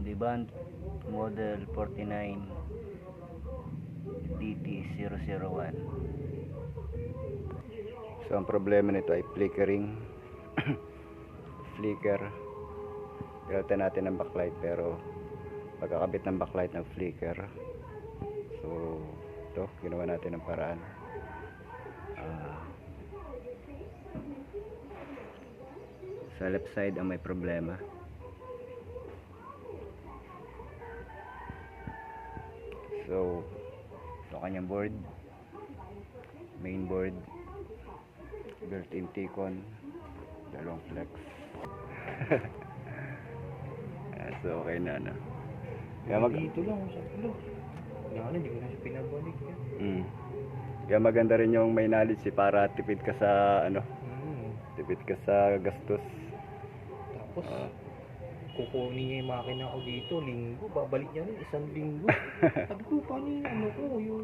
Deband model 49 DT001. So ang problema nito ay flickering. Flicker. Galitan natin ng backlight pero pagkakabit ng backlight ng flicker. So ito, ginawa natin ng paraan. Sa left side ang may problema. So ito kanyang board, main board, built-in T-con, dalawang flex. So okay na, no? Dito lang sa ulo. Yan, hindi ko na siya pinabalik yan. Kaya maganda rin yung may knowledge para tipid ka sa tipid ka sa gastos. Tapos kukunin niya yung makina ko dito linggo, babalik niya rin isang linggo. Sabi ko, paano yung ano ko, yung